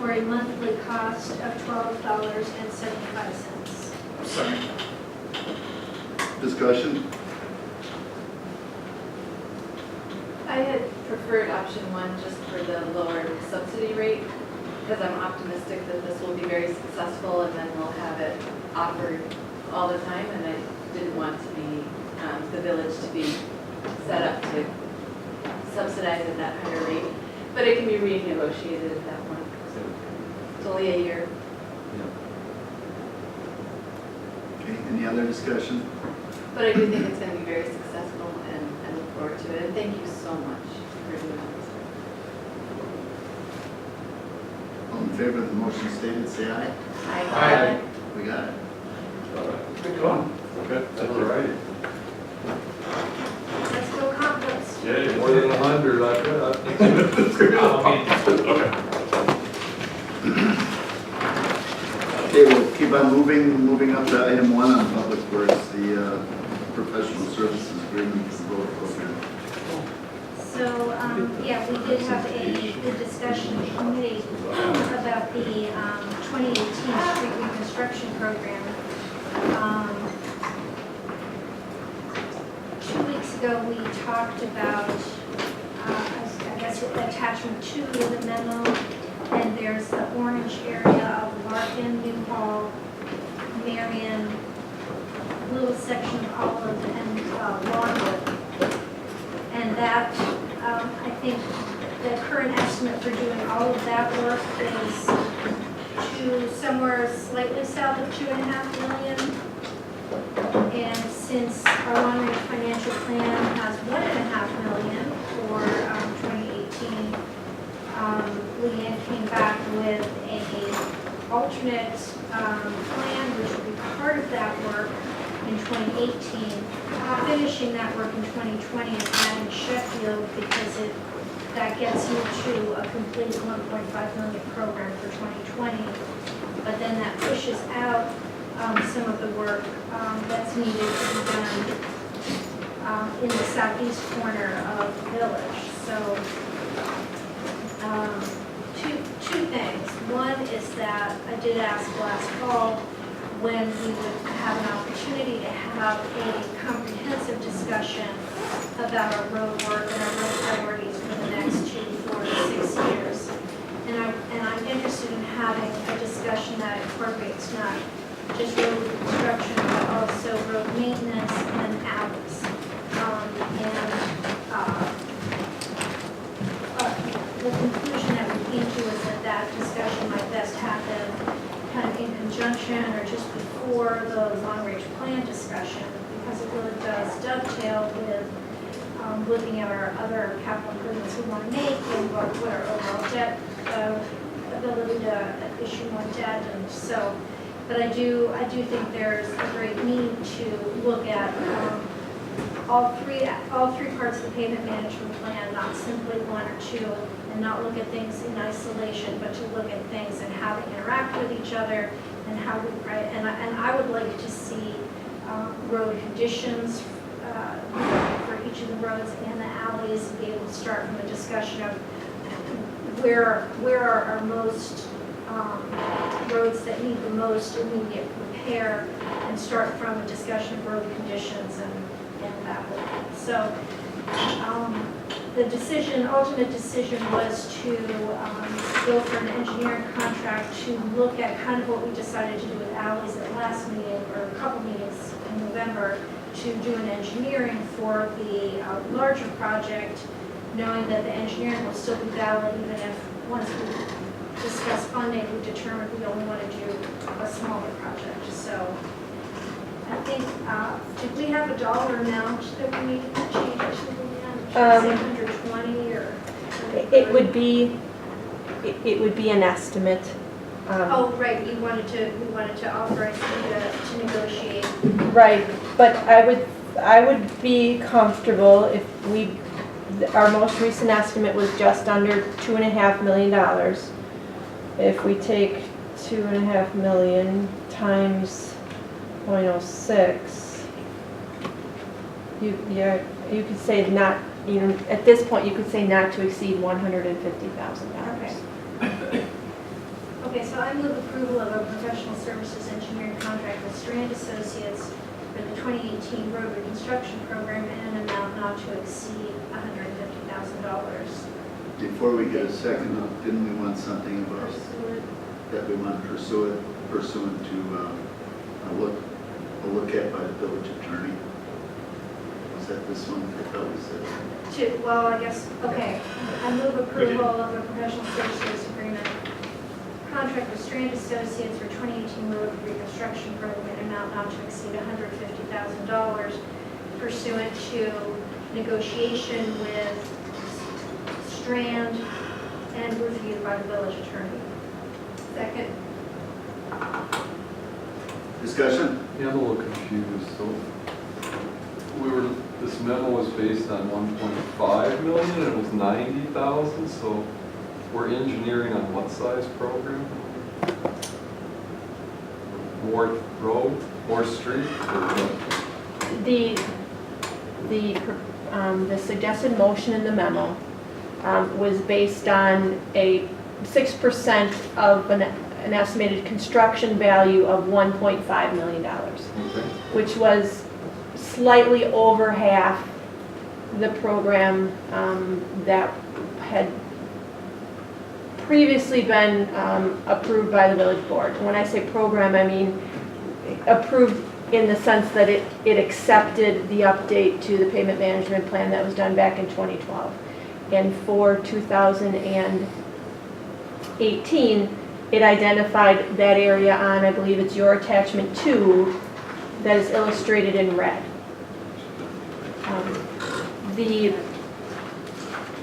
for a monthly cost of $12.75. Second. Discussion? I had preferred option one just for the lower subsidy rate, because I'm optimistic that this will be very successful and then we'll have it offered all the time, and I didn't want to be, the village to be set up to subsidize at that higher rate. But it can be renegotiated at that point. So it's only a year. Okay, any other discussion? But I do think it's going to be very successful, and I look forward to it. And thank you so much for doing this. All in favor of the motion stated, say aye. Aye. We got it. Good going. Okay, that's all right. Let's go Conquest. Yeah, more than 100, like that. Okay, we'll keep on moving up to item 1 on Public Works, the professional services agreement for the road program. So, yeah, we did have a discussion in committee about the 2018 street reconstruction program. 2 weeks ago, we talked about, I guess, attachment 2 to the memo, and there's the orange area of Larkin, New Hall, Marion, little section of Olive, and Longwood. And that, I think the current estimate for doing all of that work is to somewhere slightly south of $2.5 million. And since our long-range financial plan has $1.5 million for 2018, Leanne came back with an alternate plan, which will be part of that work in 2018, finishing that work in 2020 and adding Sheffield, because that gets you to a complete $1.5 million program for 2020. But then that pushes out some of the work that's needed to be done in the southeast corner of the village. So two things. One is that I did ask last fall when we would have an opportunity to have a comprehensive discussion about our road work and our road priorities for the next 2, 4, 6 years. And I'm interested in having a discussion that incorporates not just road construction, but also road maintenance and alleys. The conclusion that we came to is that discussion might best happen kind of in conjunction or just before the long-range plan discussion, because it really does dovetail with looking at our other capital improvements we want to make and what our overall debt, ability to issue more debt. And so, but I do think there's a great need to look at all three parts of the payment management plan, not simply one or two, and not look at things in isolation, but to look at things and how they interact with each other, and how we, right, and I would like to see road conditions for each of the roads and the alleys, and be able to start from a discussion of where are our most roads that need the most immediate repair, and start from a discussion of road conditions and that whole thing. So the ultimate decision was to go for an engineering contract to look at kind of what we decided to do with alleys at last meeting, or a couple meetings in November, to do an engineering for the larger project, knowing that the engineering will still be valid even if, once we discuss funding, we determine we only want to do a smaller project. So I think, did we have a dollar amount that we needed to change it to? Say 120 or? It would be an estimate. Oh, right, we wanted to authorize you to negotiate. Right, but I would be comfortable if our most recent estimate was just under $2.5 million. If we take $2.5 million times 0.06, you could say not, at this point you could say not to exceed $150,000. Okay. Okay, so I move approval of a professional services engineering contract with Strand Associates for the 2018 road reconstruction program in an amount not to exceed $150,000. Before we get a second, didn't we want something about that we want to pursue it pursuant to a look at by the village attorney? Was that this one? I thought we said. Well, I guess, okay. I move approval of a professional services agreement contract with Strand Associates for 2018 road reconstruction program in an amount not to exceed $150,000 pursuant to negotiation with Strand and reviewed by the village attorney. Second. Discussion? Yeah, I'm a little confused, so this memo was based on 1.5 million, and it was 90,000, so we're engineering on what size program? More road, more street, or what? The suggested motion in the memo was based on a 6% of an estimated construction value of $1.5 million, Okay. which was slightly over half the program that had previously been approved by the village board. When I say program, I mean approved in the sense that it accepted the update to the pavement management plan that was done back in 2012. And for 2018, it identified that area on, I believe it's your attachment 2, that is illustrated in red. The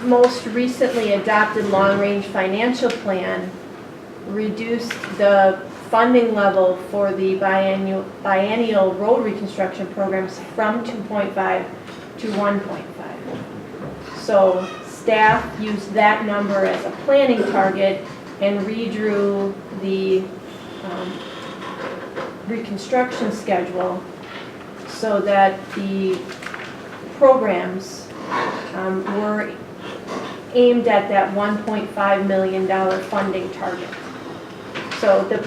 most recently adopted long-range financial plan reduced the funding level for the biennial road reconstruction programs from 2.5 to 1.5. So staff used that number as a planning target and redrew the reconstruction schedule so that the programs were aimed at that $1.5 million funding target. So the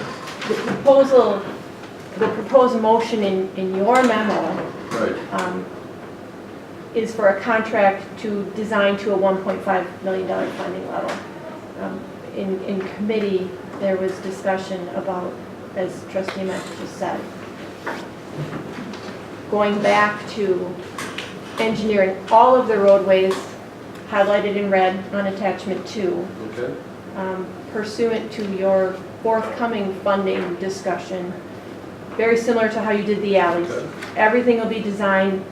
proposed motion in your memo Right. is for a contract to design to a $1.5 million funding level. In committee, there was discussion about, as Trustee Metz just said, going back to engineering all of the roadways highlighted in red on attachment 2, Okay. pursuant to your forthcoming funding discussion, very similar to how you did the alleys. Okay. Everything will be designed,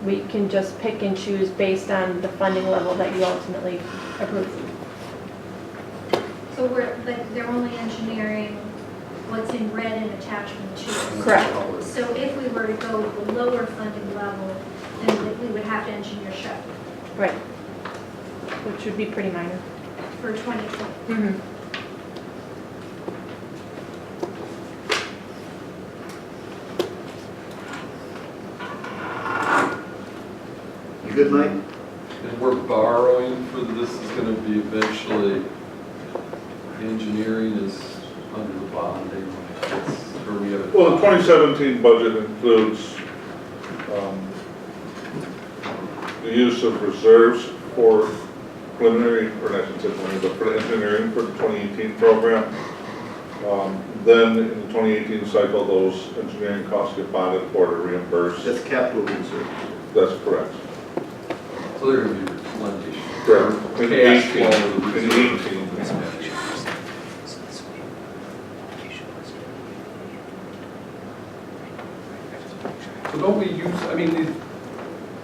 we can just pick and choose based on the funding level that you ultimately approve. So they're only engineering what's in red in attachment 2. Correct. So if we were to go with the lower funding level, then we would have to engineer Shorewood Right. Which would be pretty minor. for 2020. Mm-hmm. You good, Mike? And we're borrowing for this is going to be eventually, engineering is under the bonding. Or we have Well, the 2017 budget includes the use of reserves for preliminary, or not preliminary, but for the engineering for the 2018 program. Then in the 2018 cycle, those engineering costs get bonded for to reimburse. That's capital reserve. That's correct. So they're going to be replenished. Correct. In Cash 18, flow of the in reserve. 18. So don't we use, I mean,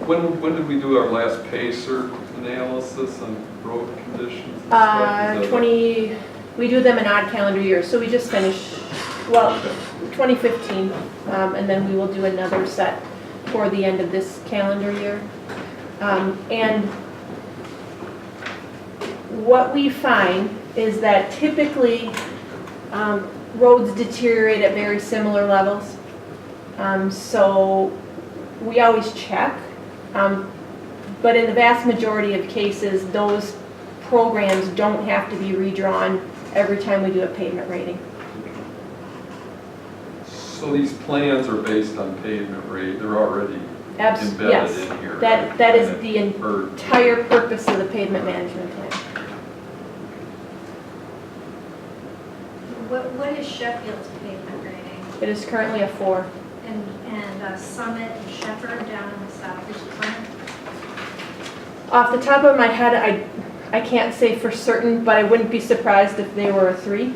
when did we do our last PACER analysis on road conditions and stuff? Is that- 20, we do them in odd calendar years, so we just finished, well, Okay. 2015, and then we will do another set for the end of this calendar year. And what we find is that typically roads deteriorate at very similar levels. So we always check, but in the vast majority of cases, those programs don't have to be redrawn every time we do a pavement rating. So these plans are based on pavement rate, they're already Yes, embedded in here? that is the Or- entire purpose of the pavement management plan. What is Sheffield's pavement rating? It is currently a 4. And Summit and Shepherd down in the southeast corner? Off the top of my head, I can't say for certain, but I wouldn't be surprised if they were a 3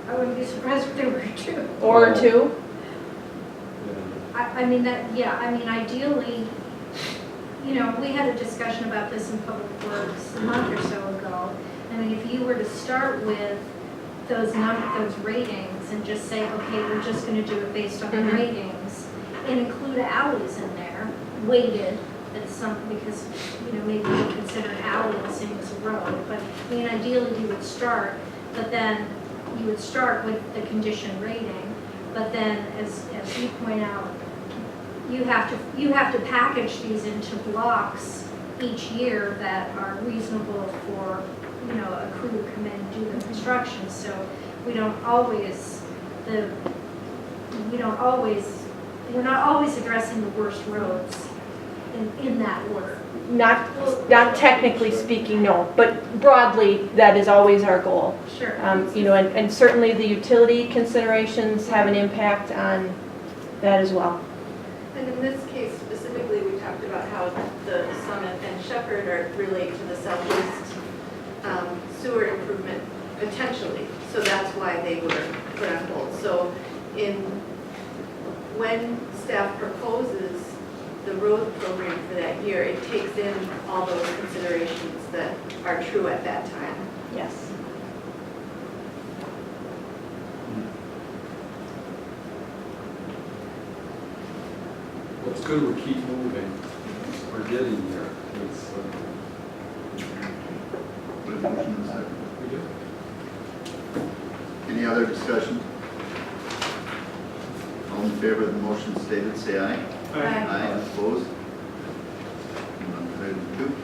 I wouldn't be surprised if they were two. or a Oh. 2. I mean, ideally, you know, we had a discussion about this in Public Works a month or so ago. I mean, if you were to start with those ratings and just say, okay, we're just gonna do it based on the Mhm. ratings, and include alleys in there, weighted at some, because, you know, maybe you consider an alley the same as a road, but, I mean, ideally you would start, but then you would start with the condition rating, but then, as you point out, you have to package these into blocks each year that are reasonable for, you know, a crew to come in and do the construction, so we're not always addressing the worst roads in that order. Not technically speaking, no, but broadly, that is always our goal. Sure. You know, and certainly the utility considerations have an impact on that as well. And in this case specifically, we talked about how the Summit and Shepherd are relate to the southeast sewer improvement potentially. So that's why they were put on hold. So when staff proposes the road program for that year, it takes in all those considerations that are true at that time. Yes. Well, it's good we keep moving. We're getting there. It's, We have a motion and a second. we do. Any other discussion? All in favor of the motion stated, say aye. Aye, opposed? Item 2.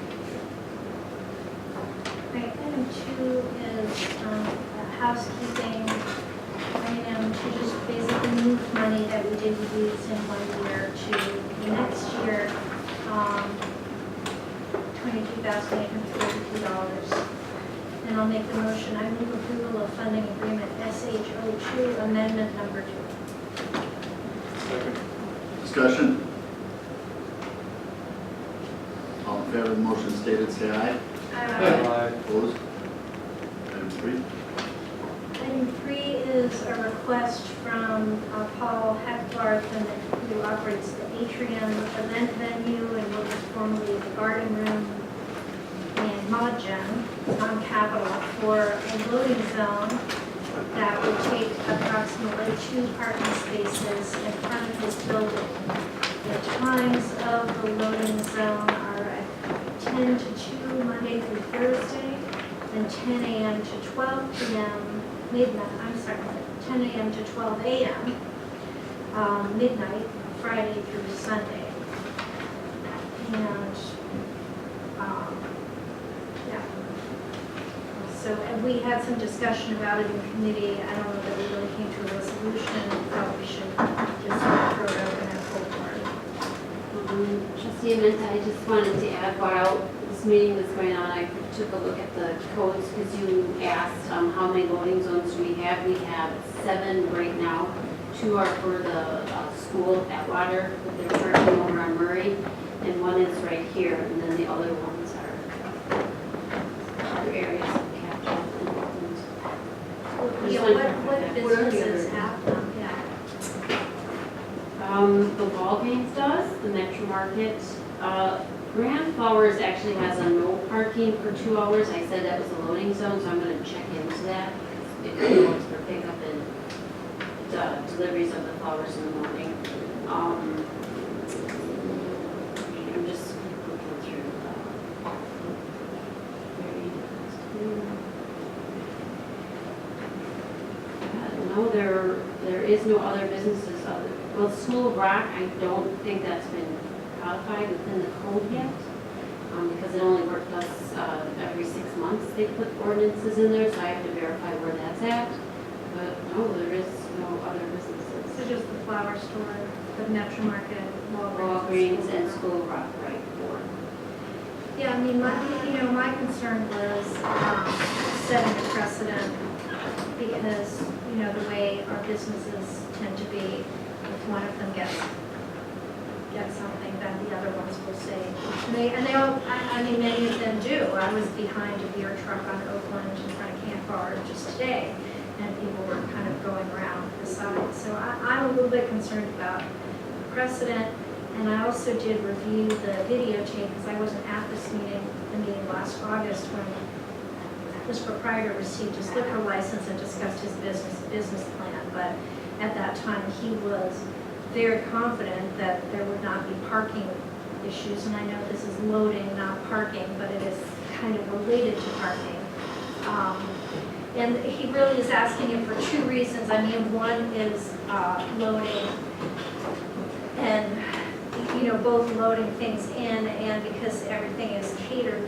Right, item 2 is housekeeping item to just basically move money that we didn't use in 1 year to the next year, $22,832. And I'll make the motion, I move approval of funding agreement SH02 amendment number 2. Discussion? All in favor of the motion stated, say aye. Aye. Opposed? Item 3. Item 3 is a request from Paul Hecklarth, who operates the Atrium event venue and what was formerly the Garden Room and Mod Gen on Capitol for a loading zone that would take approximately 2 parking spaces in front of his building. The times of the loading zone are at 10 to 2 Monday through Thursday, and 10 a.m. to 12 p.m. midnight, 10 a.m. to 12 a.m. Midnight, Friday through Sunday. And, yeah. So, and we had some discussion about it in committee. I don't know that we really came to a resolution. Probably we should just throw it open and full board. Trustee Amenta, I just wanted to add, while this meeting was going on, I took a look at the codes because you asked how many loading zones do we have. We have 7 right now. 2 are for the school at Water, that they're parking over on Murray, and 1 is right here, and then the other ones are other areas of Capitol and Walton. Yeah, what businesses have them, yeah. The Walgreens does, the Metro Market. Grand Flowers actually has a no parking for 2 hours. I said that was a loading zone, so I'm going to check into that. It works for pickup and deliveries of the flowers in the morning. I'm just looking through. No, there is no other businesses other. Well, School of Rock, I don't think that's been codified within the code yet. because it only worked us every 6 months. They put ordinances in there, so I have to verify where that's at. But no, there is no other businesses. So just the flower store, the Metro Market, Walgreens and School Rock, right, for. Yeah, I mean, my concern was setting a precedent because, the way our businesses tend to be, if one of them gets something, then the other ones will say, and they all, I mean, many of them do. I was behind a beer truck on Oakland in front of Camp Bar just today, and people were kind of going around the side. So I'm a little bit concerned about precedent. And I also did review the videotape because I wasn't at this meeting, the meeting last August when this proprietor received his liquor license and discussed his business plan. But at that time, he was very confident that there would not be parking issues. And I know this is loading, not parking, but it is kind of related to parking. And he really is asking it for two reasons. I mean, one is loading and both loading things in and because everything is catered